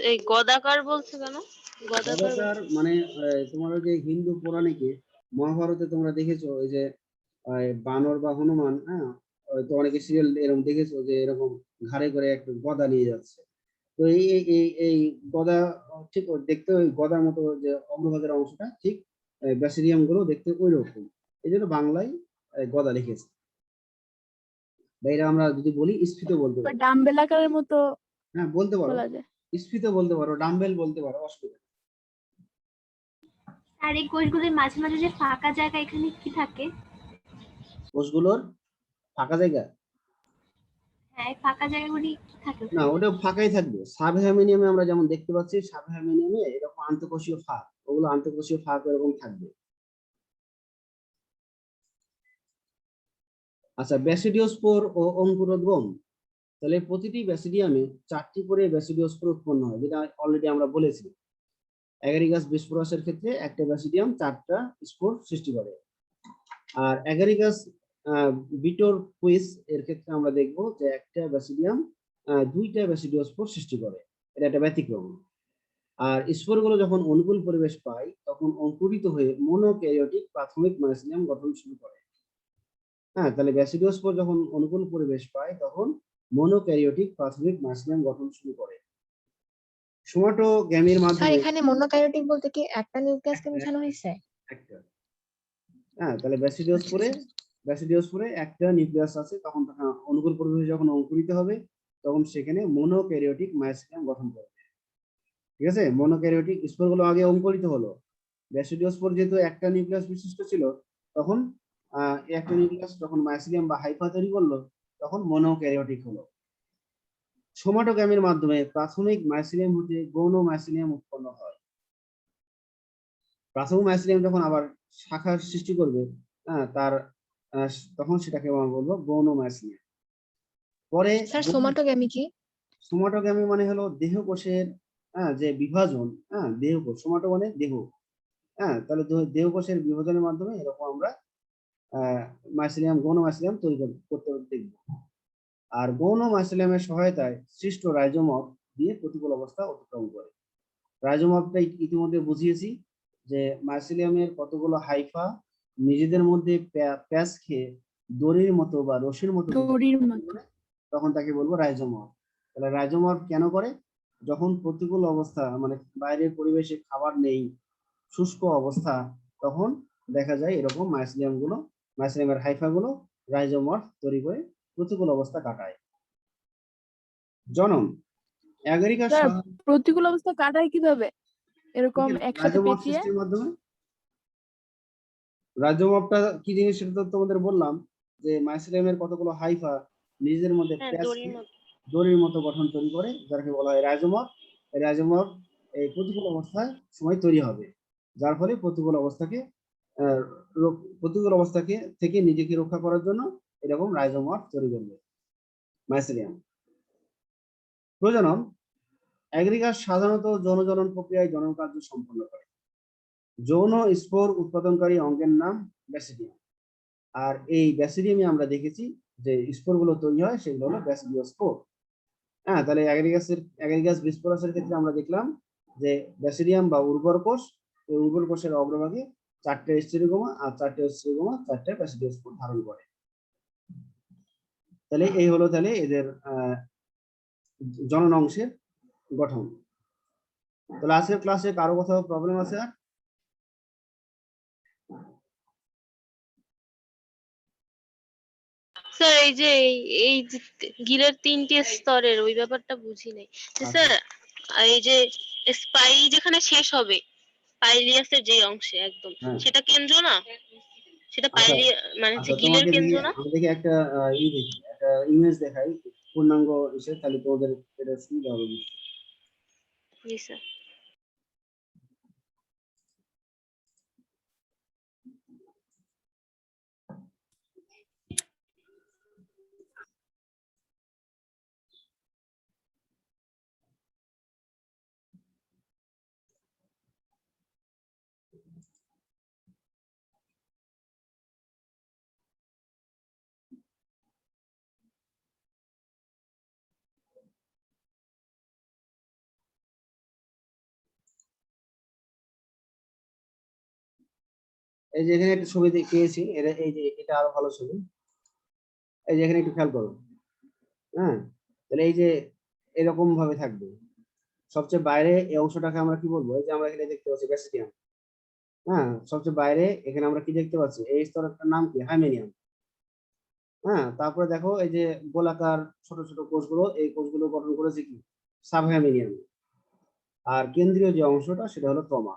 এই গদাকার বলছে কেন? গদাকার মানে তোমার যে হিন্দু পৌরাণিকে মহাভারতে তোমরা দেখেছো ওই যে বানর বা হনুমান, হ্যাঁ, তো অনেকে সিরিয়াল এরকম দেখেছো যে এরকম ঘাড়ে করে একটা গদা নিয়ে যাচ্ছে। তো এই এই এই এই গদা ঠিক দেখতে ওই গদার মতো যে অগ্রভাগের অংশটা ঠিক ব্যাসিডিয়াম গুলো দেখতে ওই রকম। এই জন্য বাংলায় গদা লিখেছে। বা এরা আমরা যদি বলি স্ফীত বলতে পারি। ডাম্বেল আকারের মতো হ্যাঁ বলতে পারো, বলা যায়। স্ফীত বলতে পারো, ডাম্বেল বলতে পারো, অসুবিধা নেই। আর এই কোষগুলির মাঝে মাঝে যে ফাঁকা জায়গা, এখানে কি থাকে? কোষগুলোর ফাঁকা জায়গা? হ্যাঁ, এই ফাঁকা জায়গাগুলি কি থাকে? না, ওটা ফাঁকাই থাকবে। সাবহারমোনিয়ামে আমরা যেমন দেখতে পাচ্ছি, সাবহারমোনিয়ামে এরকম আন্তঃকোষীয় ফাঁক, ওগুলো আন্তঃকোষীয় ফাঁক এরকম থাকবে। আচ্ছা, ব্যাসিডিওস্পোর ও অঙ্কুরোদ্গম। তাহলে প্রতিটি ব্যাসিডিয়ামে 4টি করে ব্যাসিডিওস্পোর উৎপন্ন হয়, যেটা অলরেডি আমরা বলেছি। অ্যাগারিকাস বিস্ফোরসের ক্ষেত্রে একটা ব্যাসিডিয়াম 4টা স্পোর সৃষ্টি করে। আর অ্যাগারিকাস বিটোরকুইস এর ক্ষেত্রে আমরা দেখব যে একটা ব্যাসিডিয়াম 2টা ব্যাসিডিওস্পোর সৃষ্টি করে। এটা একটা ব্যতিক্রম। আর স্পোরগুলো যখন অনুকূল পরিবেশ পায় তখন অঙ্কুরিত হয়ে মনোক্যারিওটিক প্রাথমিক মাইসিলিয়াম গঠন শুরু করে। হ্যাঁ, তাহলে ব্যাসিডিওস্পোর যখন অনুকূল পরিবেশ পায় তখন মনোক্যারিওটিক প্রাথমিক মাইসিলিয়াম গঠন শুরু করে। সোমাটোগ্যামির স্যার মাধ্যমে এখানে মনোক্যারিওটিক বলতে কি একটা নিউক্লিয়াসকে বোঝানো হয়েছে? একটা, হ্যাঁ, তাহলে ব্যাসিডিওস্পোরে একটা নিউক্লিয়াস আছে, তখন অনুকূল পরিবেশে যখন অঙ্কুরিত হবে তখন সেখানে মনোক্যারিওটিক মাইসিলিয়াম গঠন করবে। ঠিক আছে, মনোক্যারিওটিক স্পোরগুলো আগে অঙ্কুরিত হলো। ব্যাসিডিওস্পোর যেহেতু একটা নিউক্লিয়াস বিশিষ্ট ছিল, তখন একটা নিউক্লিয়াস যখন মাইসিলিয়াম বা হাইফা তৈরি করলো তখন মনোক্যারিওটিক হলো। সোমাটোগ্যামির মাধ্যমে প্রাথমিক মাইসিলিয়াম হতে গৌণ মাইসিলিয়াম উৎপন্ন হয়। প্রাথমিক মাইসিলিয়াম যখন আবার শাখার সৃষ্টি করবে, তার তখন সেটাকে আমরা বলবো গৌণ মাইসিলিয়াম। পরে স্যার সোমাটোগ্যামি কি? সোমাটোগ্যামি মানে হলো দেহকোষের যে বিভাজন, দেহকোষ, সোমাটো মানে দেহ, তাহলে দেহকোষের বিভাজনের মাধ্যমে এরকম আমরা মাইসিলিয়াম, গৌণ মাইসিলিয়াম তৈরি করতে দেখব। আর গৌণ মাইসিলিয়ামের সহায়তায় সৃষ্ট রাইজোমর দিয়ে প্রতিকূল অবস্থা অতিক্রম করে। রাইজোমরটা ইতিমধ্যে বুঝিয়েছি যে মাইসিলিয়ামের কতগুলো হাইফা নিজেদের মধ্যে প্যাচ খেয়ে দড়ির মতো বা রশির মতো তখন তাকে বলবো রাইজোমর। তাহলে রাইজোমর কেন করে? যখন প্রতিকূল অবস্থা মানে বাইরের পরিবেশে খাবার নেই, শুষ্ক অবস্থা, তখন দেখা যায় এরকম মাইসিলিয়ামের হাইফা গুলো রাইজোমর তৈরি করে প্রতিকূল অবস্থা কাটায়। জনন। অ্যাগারিকাস স্যার প্রতিকূল অবস্থা কাটায় কিভাবে? এরকম একসাথে রাইজোমর্ফ পেঁচিয়ে? সিস্টেমের মাধ্যমে। রাইজোমর্ফটা কি জিনিস সেটা তো তোমাদের বললাম, যে মাইসেলিয়ামের কতগুলো হাইফা নিজের মধ্যে হ্যাঁ, প্যাচ দড়ির মতো। দড়ির মতো গঠন তৈরি করে, যাকে বলা হয় রাইজোমর্ফ। এই রাইজোমর্ফ এই প্রতিকূল অবস্থায় সময় তৈরি হবে, যার ফলে প্রতিকূল অবস্থাকে থেকে নিজেকে রক্ষা করার জন্য এরকম রাইজোমর্ফ তৈরি করবে মাইসেলিয়াম। প্রজনন। অ্যাগ্রিগাস সাধারণত যৌনজনন প্রক্রিয়ায় জনন কার্য সম্পন্ন করে। যৌন স্পোর উৎপাদনকারী অঙ্গের নাম ব্যাসিডিয়াম। আর এই ব্যাসিডিয়ামে আমরা দেখেছি যে স্পোরগুলো তৈরি হয়, সেগুলো হলো ব্যাসিডিয় স্পোর। হ্যাঁ, তাহলে অ্যাগ্রিগাস বিস্পোরাসের ক্ষেত্রে আমরা দেখলাম যে ব্যাসিডিয়াম বা উর্বর কোষ, এই উর্বর কোষের অগ্রভাগে 4টে স্টেরিগোমা আর 4টে স্টেরিগোমা 4টে ব্যাসিডিয় স্পোর ধারণ করে। তাহলে এই হলো তাহলে এদের জনন অংশের গঠন। তাহলে আজকের ক্লাসে কারো কোথাও প্রবলেম আছে আর? স্যার এই যে এই যে গিলের 3টে স্তরের ওই ব্যাপারটা বুঝি নাই। যে স্যার এই যে স্পাই যেখানে শেষ হবে, পাইলিয়াসের যে অংশে একদম, হ্যাঁ। সেটা কেন্দ্র না? সেটা আচ্ছা, মানে আচ্ছা, গিলের তোমাকে কেন্দ্র দেখি না? আমি দেখি একটা একটা ইমেজ দেখাই পূর্ণাঙ্গ এসে, তাহলে তোমাদের এটা সুবিধা হবে বুঝতে। জি স্যার। এই যে এখানে একটা ছবি পেয়েছি, এই যে এটা আরো ভালো ছবি। এই যে এখানে একটু খেয়াল করো। হ্যাঁ, তাহলে এই যে এরকম ভাবে থাকবে। সবচেয়ে বাইরে এই অংশটাকে আমরা কি বলবো? এই যে আমরা এখানে দেখতে পাচ্ছি ব্যাসিডিয়াম। হ্যাঁ, সবচেয়ে বাইরে এখানে আমরা কি দেখতে পাচ্ছি? এই স্তরটার নাম কি? হাইমেনিয়াম। হ্যাঁ, তারপরে দেখো এই যে গোলাকার ছোট ছোট কোষগুলো, এই কোষগুলো গঠন করেছে কি? সাবহাইমেনিয়াম। আর কেন্দ্রীয় যে অংশটা সেটা হলো ট্রমা।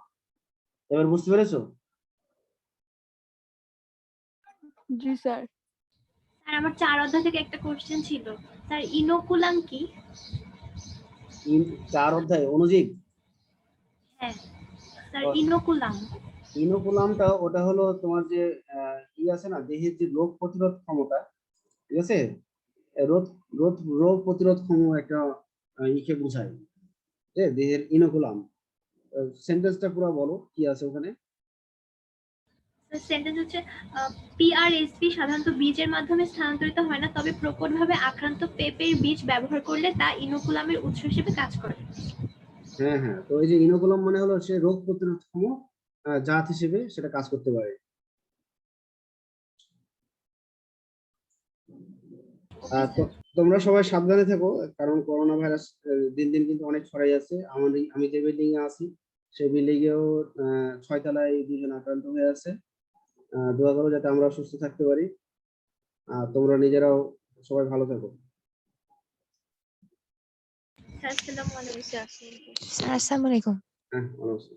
এবার বুঝতে পেরেছো? জি স্যার। স্যার আমার 4 অধ্যায় থেকে একটা কোশ্চেন ছিল, স্যার ইনোকুলাম কি? 4 অধ্যায় অণুজীব। হ্যাঁ স্যার, ইনোকুলাম। ইনোকুলামটা ওটা হলো তোমার যে ই আছে না, দেহের যে রোগ প্রতিরোধ ক্ষমতা, ঠিক আছে? রোগ রোগ রোগ প্রতিরোধ ক্ষম একটা ইকে বোঝায়, যে দেহের ইনোকুলাম। সেন্টেন্সটা পুরো বলো কি আছে ওখানে। সেন্টেন্স হচ্ছে পিআরএসপি সাধারণত বীজের মাধ্যমে স্থানান্তরিত হয় না, তবে প্রকটভাবে আক্রান্ত পেঁপের বীজ ব্যবহার করলে তা ইনোকুলামের উৎস হিসেবে কাজ করে। হ্যাঁ, হ্যাঁ, তো এই যে ইনোকুলাম মানে হলো সে রোগ প্রতিরোধক্ষম জাত হিসেবে সেটা কাজ করতে পারে। তোমরা সবাই সাবধানে থাকো, কারণ করোনা ভাইরাস দিন দিন কিন্তু অনেক ছড়াই যাচ্ছে। আমি যে বিল্ডিং এ আছি সেই বিল্ডিং এও 6 তলায় 2জন আক্রান্ত হয়ে আছে। দোয়া করো যাতে আমরা সুস্থ থাকতে পারি। আর তোমরা নিজেরাও সবাই ভালো থাকো। স্যার আসসালামু আলাইকুম। স্যার আসসালামু আলাইকুম। হ্যাঁ, ভালো আছি।